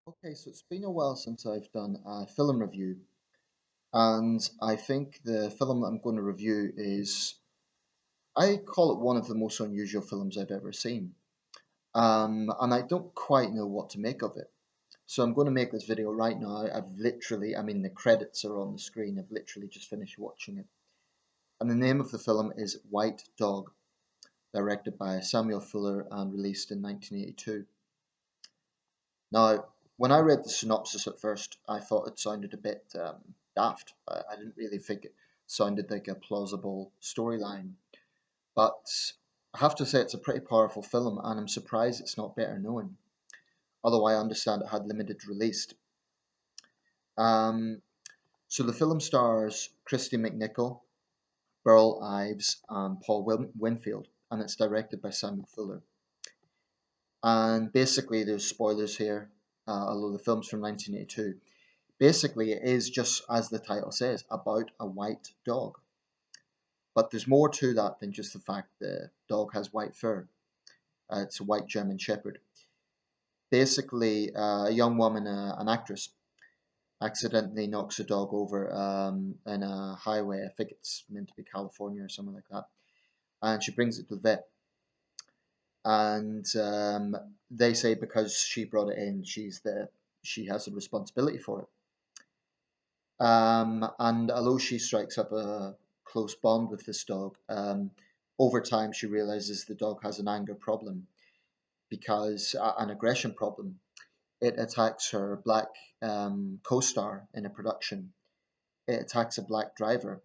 Okay, so it's been a while since I've done a film review, and I think the film that I'm going to review is, I call it one of the most unusual films I've ever seen. And I don't quite know what to make of it. So I'm going to make this video right now. The credits are on the screen. I've literally just finished watching it. And the name of the film is White Dog, directed by Samuel Fuller and released in 1982. Now, when I read the synopsis at first, I thought it sounded a bit daft. I didn't really think it sounded like a plausible storyline. But I have to say, it's a pretty powerful film, and I'm surprised it's not better known. Although I understand it had limited release. Um, so the film stars Christy McNichol, Burl Ives, and Paul Winfield, and it's directed by Samuel Fuller. And basically, there's spoilers here, although the film's from 1982. Basically, it is just as the title says, about a white dog. But there's more to that than just the fact the dog has white fur. It's a white German Shepherd. Basically, a young woman, an actress, accidentally knocks a dog over in a highway. I think it's meant to be California or something like that. And she brings it to the vet. And they say because she brought it in, she has the responsibility for it. And although she strikes up a close bond with this dog, over time she realizes the dog has an anger problem because an aggression problem. It attacks her black co-star in a production. It attacks a black driver,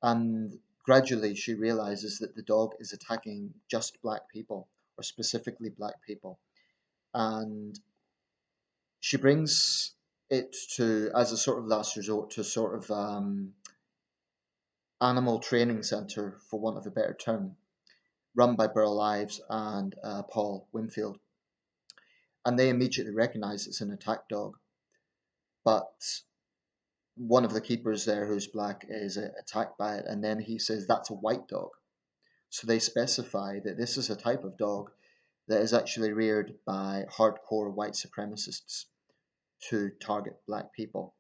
and gradually she realizes that the dog is attacking just black people, or specifically black people, and she brings it to as a sort of last resort to sort of animal training center, for want of a better term, run by Burl Ives and Paul Winfield. And they immediately recognize it's an attack dog. But one of the keepers there, who's black, is attacked by it. And then he says that's a white dog. So they specify that this is a type of dog that is actually reared by hardcore white supremacists to target black people.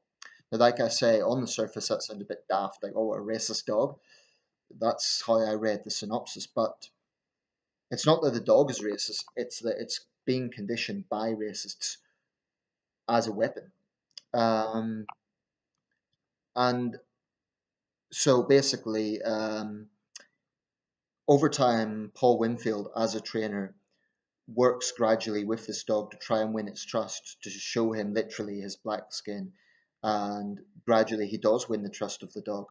Now, like I say, on the surface, that sounds a bit daft, like, oh, a racist dog. That's how I read the synopsis. But it's not that the dog is racist, it's that it's being conditioned by racists as a weapon. Um, and so basically, over time, Paul Winfield, as a trainer, works gradually with this dog to try and win its trust, to show him literally his black skin. And gradually, he does win the trust of the dog.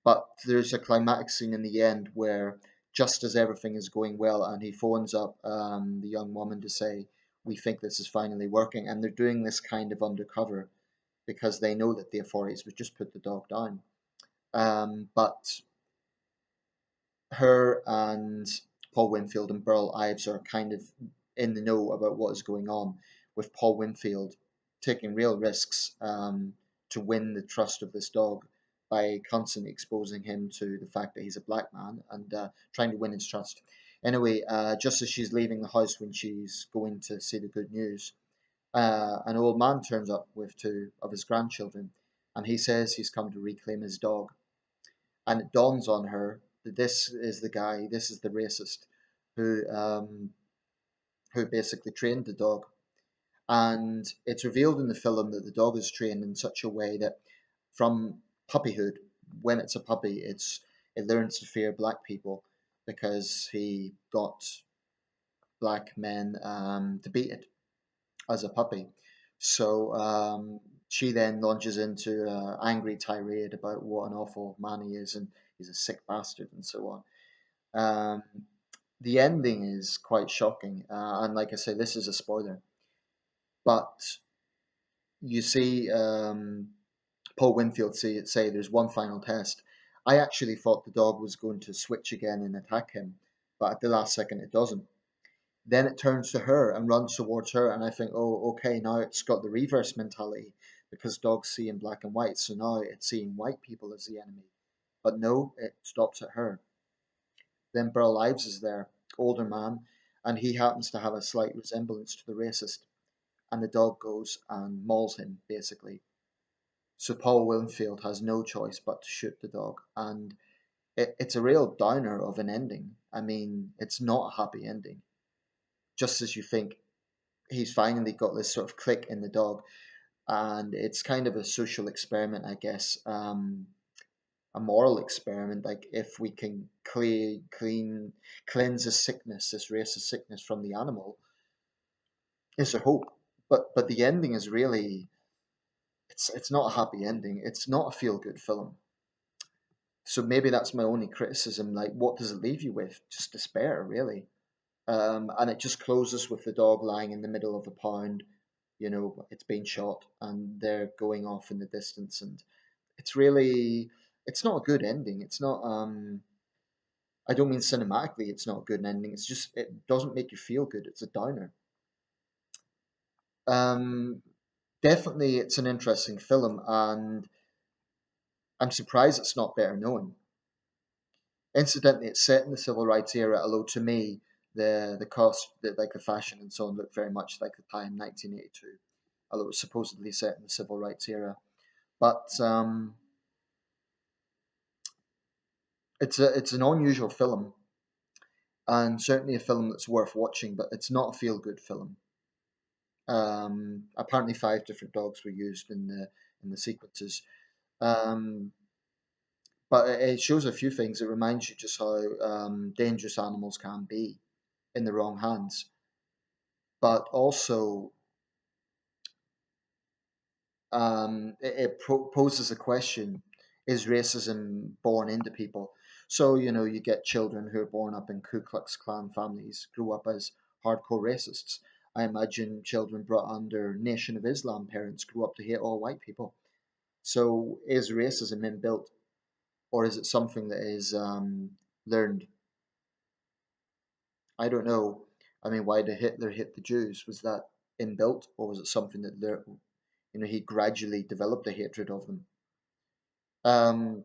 But there's a climatic scene in the end where, just as everything is going well, and he phones up the young woman to say, "We think this is finally working," and they're doing this kind of undercover because they know that the authorities would just put the dog down. But her and Paul Winfield and Burl Ives are kind of in the know about what is going on, with Paul Winfield taking real risks to win the trust of this dog by constantly exposing him to the fact that he's a black man and trying to win his trust. Anyway, just as she's leaving the house when she's going to see the good news, an old man turns up with two of his grandchildren, and he says he's come to reclaim his dog. And it dawns on her that this is the guy, this is the racist who basically trained the dog. And it's revealed in the film that the dog is trained in such a way that from puppyhood, when it's a puppy, it learns to fear black people because he got black men to beat it as a puppy. So she then launches into an angry tirade about what an awful man he is and he's a sick bastard and so on. Um, the ending is quite shocking, and like I say, this is a spoiler. But you see Paul Winfield say there's one final test. I actually thought the dog was going to switch again and attack him, but at the last second it doesn't. Then it turns to her and runs towards her, and I think, oh, okay, now it's got the reverse mentality because dogs see in black and white, so now it's seeing white people as the enemy. But no, it stops at her. Then Burl Ives is there, older man, and he happens to have a slight resemblance to the racist. and the dog goes and mauls him, basically. So Paul Winfield has no choice but to shoot the dog, and it's a real downer of an ending. I mean, it's not a happy ending. Just as you think he's finally got this sort of click in the dog, and it's kind of a social experiment, I guess, a moral experiment. Like if we can cleanse this sickness, this racist sickness from the animal, is there hope? But the ending is really it's not a happy ending. It's not a feel good film. So maybe that's my only criticism. Like, what does it leave you with? Just despair, really. And it just closes with the dog lying in the middle of a pound. You know, it's been shot, and they're going off in the distance, and it's really, it's not a good ending. It's not. I don't mean cinematically. It's not a good ending. It's just it doesn't make you feel good. It's a downer. Um, Definitely, it's an interesting film, and I'm surprised it's not better known. Incidentally, it's set in the civil rights era, although to me, the cost, like the fashion and so on, look very much like the time 1982, although it was supposedly set in the civil rights era. But it's an unusual film, and certainly a film that's worth watching. But it's not a feel good film. Apparently, five different dogs were used in the sequences. Um, but it shows a few things. It reminds you just how dangerous animals can be in the wrong hands. But also it poses a question: is racism born into people? So you get children who are born up in Ku Klux Klan families grew up as hardcore racists. I imagine children brought under Nation of Islam parents grew up to hate all white people. So is racism inbuilt, or is it something that is learned? I don't know. I mean, why did Hitler hit the Jews? Was that inbuilt, or was it something that he gradually developed a hatred of them? Um,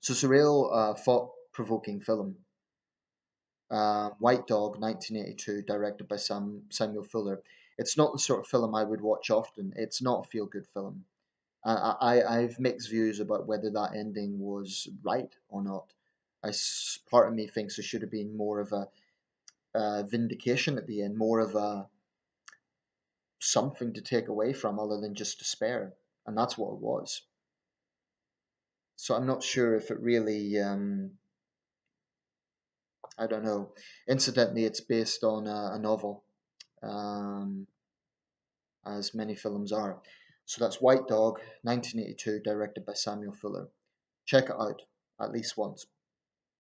so it's a real thought-provoking film. White Dog, 1982, directed by Samuel Fuller. It's not the sort of film I would watch often. It's not a feel-good film. I've mixed views about whether that ending was right or not. Part of me thinks there should have been more of a vindication at the end, more of a something to take away from other than just despair, and that's what it was. So I'm not sure if it really I don't know. Incidentally, it's based on a novel, um, as many films are. So that's White Dog, 1982, directed by Samuel Fuller. Check it out at least once.